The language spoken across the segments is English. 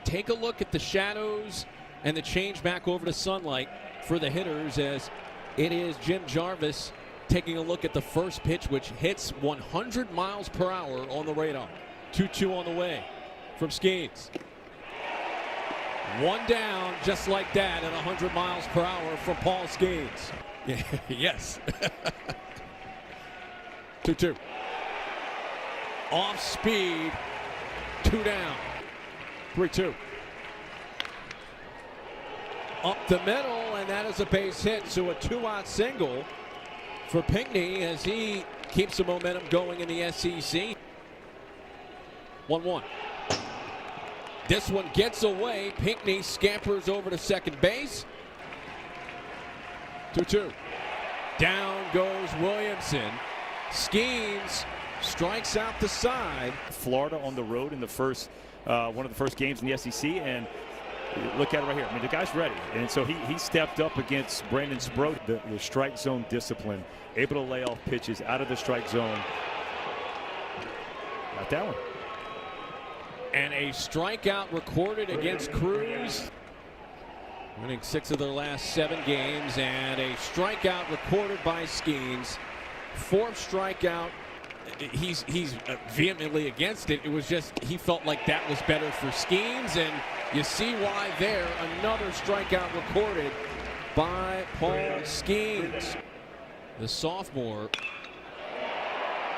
take a look at the shadows and the change back over to sunlight for the hitters, as it is Jim Jarvis taking a look at the first pitch, which hits 100 miles per hour on the radar. 2-2 on the way from Skeens. One down just like that at 100 miles per hour from Paul Skeens. Yes. 2-2. Off speed. 2 down. 3-2. Up the middle, and that is a base hit. So a 2-out single for Pinckney as he keeps the momentum going in the SEC. 1-1. This one gets away. Pinckney scampers over to second base. 2-2. Down goes Williamson. Skeens strikes out the side. Florida on the road in the first, one of the first games in the SEC, and look at it right here. I mean, the guy's ready, and so he stepped up against Brandon Sproat. The strike zone discipline, able to lay off pitches out of the strike zone. Got that one. And a strikeout recorded against Cruz. Winning 6 of their last 7 games, and a strikeout recorded by Skeens. 4th strikeout. He's vehemently against it. It was just he felt like that was better for Skeens, and you see why there. Another strikeout recorded by Paul Skeens. The sophomore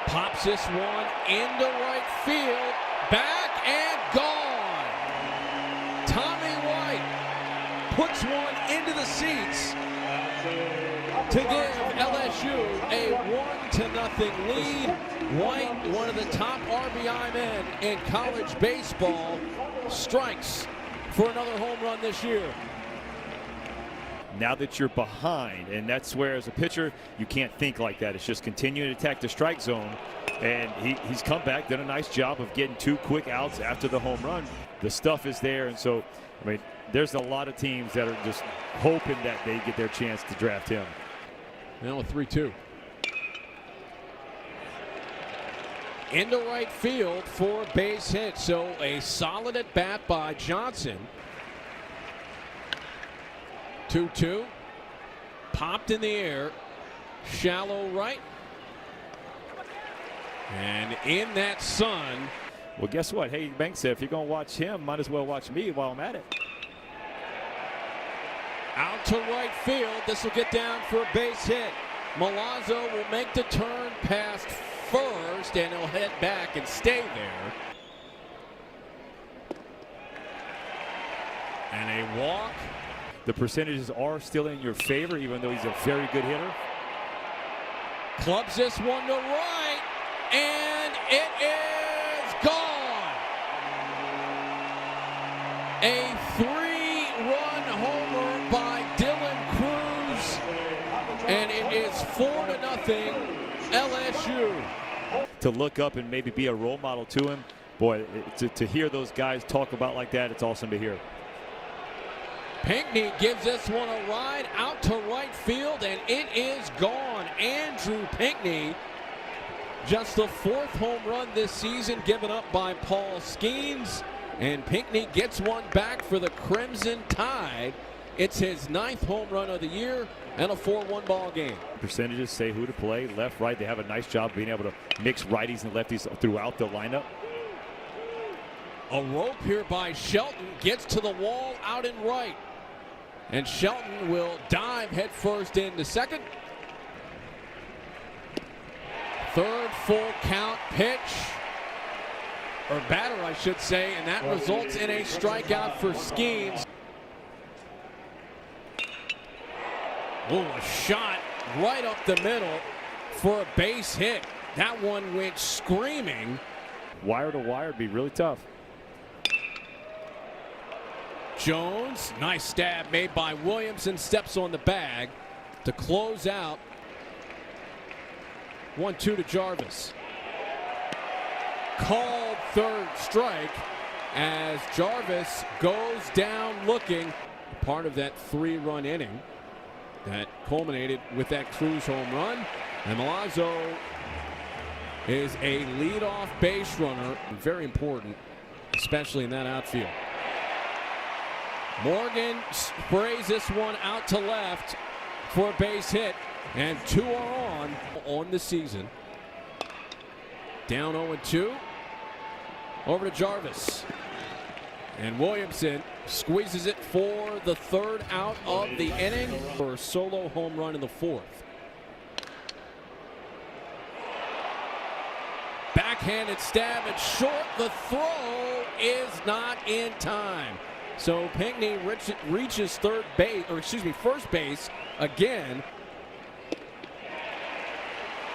pops this one into right field. Back and gone. Tommy White puts one into the seats to give LSU a 1-0 lead. White, one of the top RBI men in college baseball, strikes for another home run this year. Now that you're behind, and that's where as a pitcher you can't think like that. It's just continue to attack the strike zone, and he's come back, done a nice job of getting 2 quick outs after the home run. The stuff is there, and so I mean there's a lot of teams that are just hoping that they get their chance to draft him. Now a 3-2. Into right field for a base hit. So a solid at bat by Johnson. 2-2. Popped in the air. Shallow right. And in that sun. Well, guess what? Hey, Banks said if you're going to watch him, might as well watch me while I'm at it. Out to right field. This will get down for a base hit. Milazzo will make the turn past first, and he'll head back and stay there. And a walk. The percentages are still in your favor, even though he's a very good hitter. Clubs this one to right, and it is gone. A 3-run homer by Dylan Cruz, and it is 4-0 LSU. To look up and maybe be a role model to him, boy, to hear those guys talk about like that, it's awesome to hear. Pinckney gives this one a ride out to right field, and it is gone. Andrew Pinckney, just the 4th home run this season given up by Paul Skeens, and Pinckney gets one back for the Crimson Tide. It's his 9th home run of the year and a 4-1 ball game. Percentages say who to play, left, right. They have a nice job being able to mix righties and lefties throughout the lineup. A rope here by Shelton, gets to the wall out in right. And Shelton will dive headfirst into second. 3rd full count pitch, or batter I should say, and that results in a strikeout for Skeens. Oh, a shot right up the middle for a base hit. That one went screaming. Wire to wire would be really tough. Jones, nice stab made by Williamson, steps on the bag to close out. 1-2 to Jarvis. Called 3rd strike as Jarvis goes down looking. Part of that 3-run inning that culminated with that Cruz home run. And Milazzo is a leadoff base runner. Very important, especially in that outfield. Morgan sprays this one out to left for a base hit, and 2 are on the season. Down 0-2. Over to Jarvis. And Williamson squeezes it for the 3rd out of the inning for a solo home run in the 4th. Backhanded stab at short. The throw is not in time. So Pinckney reaches first base again.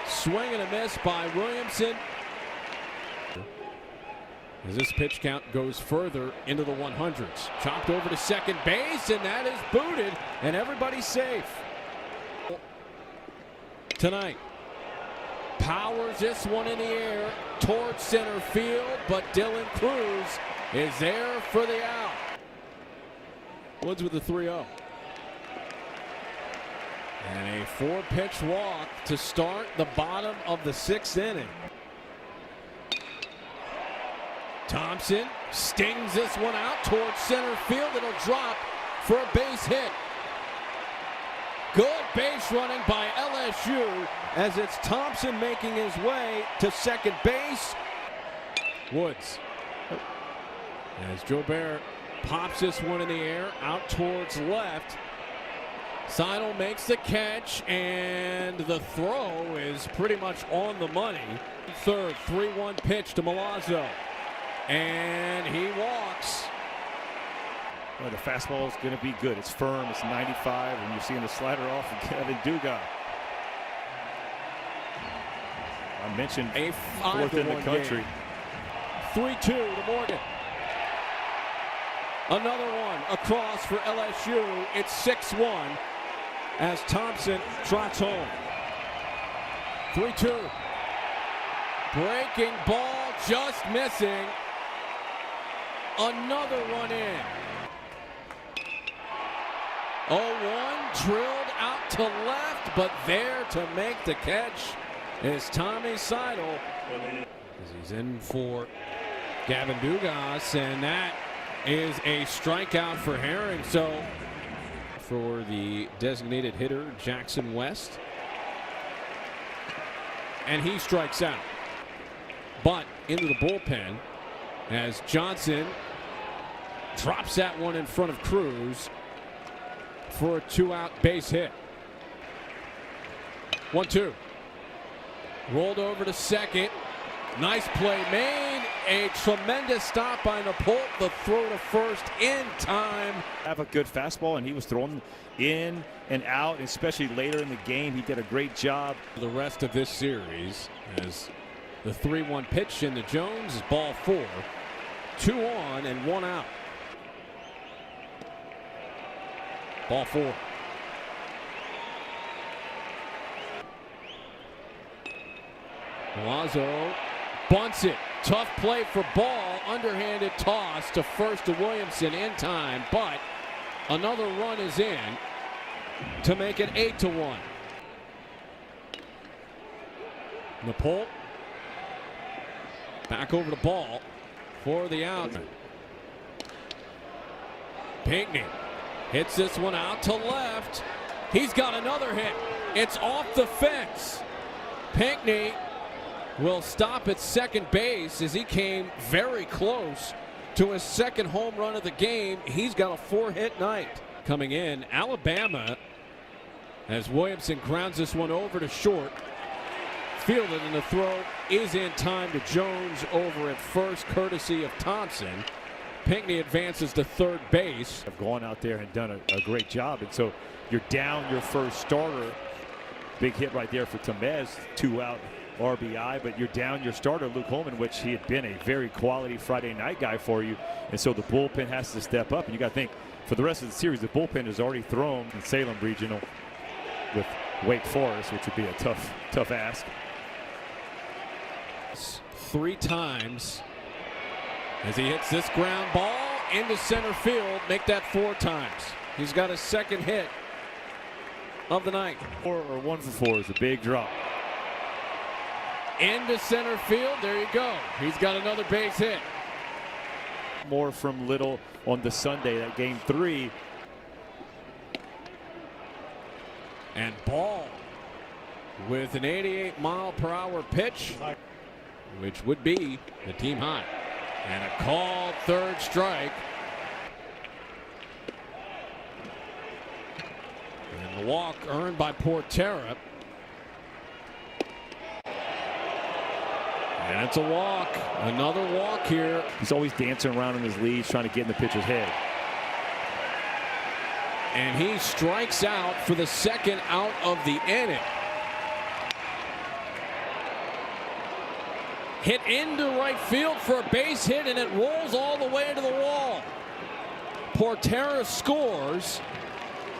Swing and a miss by Williamson. As this pitch count goes further into the 100s. Chopped over to second base, and that is booted, and everybody's safe. Tonight, powers this one in the air towards center field, but Dylan Cruz is there for the out. Woods with the 3-0. And a 4-pitch walk to start the bottom of the 6th inning. Thompson stings this one out towards center field. It'll drop for a base hit. Good base running by LSU as it's Thompson making his way to second base. Woods. As Jobert pops this one in the air out towards left. Seidel makes the catch, and the throw is pretty much on the money. 3rd, 3-1 pitch to Milazzo. And he walks. Well, the fastball is going to be good. It's firm. It's 95, and you're seeing the slider off of Kevin Dugas. I mentioned a 4th in the country. 3-2 to Morgan. Another one across for LSU. It's 6-1 as Thompson trots home. 3-2. Breaking ball, just missing. Another one in. 0-1, drilled out to left, but there to make the catch is Tommy Seidel. As he's in for Gavin Dugas, and that is a strikeout for Herring. So for the designated hitter, Jackson West. And he strikes out. But into the bullpen as Johnson drops that one in front of Cruz for a 2-out base hit. 1-2. Rolled over to second. Nice play made. A tremendous stop by Napolt. The throw to first in time. Have a good fastball, and he was thrown in and out, especially later in the game. He did a great job. The rest of this series as the 3-1 pitch into Jones is ball 4. 2 on and 1 out. Ball 4. Milazzo bunts it. Tough play for ball. Underhanded toss to first to Williamson in time, but another run is in to make it 8-1. Napolt back over the ball for the out. Pinckney hits this one out to left. He's got another hit. It's off the fence. Pinckney will stop at second base as he came very close to his 2nd home run of the game. He's got a 4-hit night. Coming in, Alabama, as Williamson grounds this one over to short. Fielded, and the throw is in time to Jones over at first, courtesy of Thompson. Pinckney advances to third base. Have gone out there and done a great job, and so you're down your first starter. Big hit right there for Tamez, 2-out RBI, but you're down your starter, Luke Holman, which he had been a very quality Friday night guy for you, and so the bullpen has to step up. And you got to think, for the rest of the series, the bullpen has already thrown in Salem Regional with Wake Forest, which would be a tough ask. 3 times as he hits this ground ball into center field. Make that 4 times. He's got his 2nd hit of the night. 4 or 1 for 4 is a big drop. Into center field. There you go. He's got another base hit. more from Little on the Sunday, that game 3. And Ball with an 88-mile-per-hour pitch, which would be the team high. And a called third strike. And the walk earned by Portera. And it's a walk. Another walk here. He's always dancing around in his leads, trying to get in the pitcher's head. And he strikes out for the second out of the inning. Hit into right field for a base hit, and it rolls all the way to the wall. Portera scores,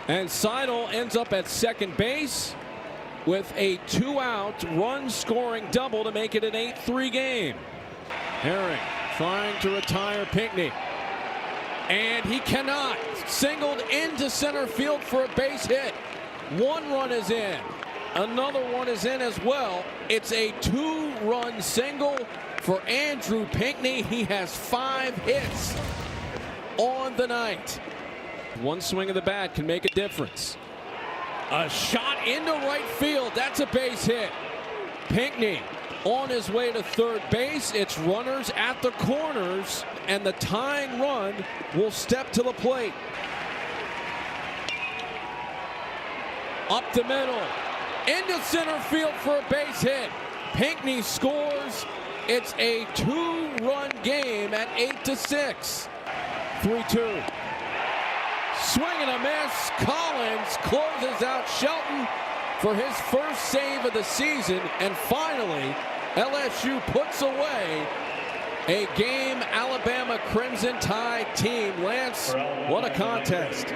and Seidel ends up at second base with a 2-out run-scoring double to make it an 8-3 game. Herring trying to retire Pinckney, and he cannot. Singled into center field for a base hit. One run is in. Another one is in as well. It's a 2-run single for Andrew Pinckney. He has 5 hits on the night. One swing of the bat can make a difference. A shot into right field. That's a base hit. Pinckney on his way to third base. It's runners at the corners, and the tying run will step to the plate. Up the middle. Into center field for a base hit. Pinckney scores. It's a 2-run game at 8-6. 3-2. Swing and a miss. Collins closes out Shelton for his first save of the season. And finally, LSU puts away a game Alabama Crimson Tide team. Lance, what a contest.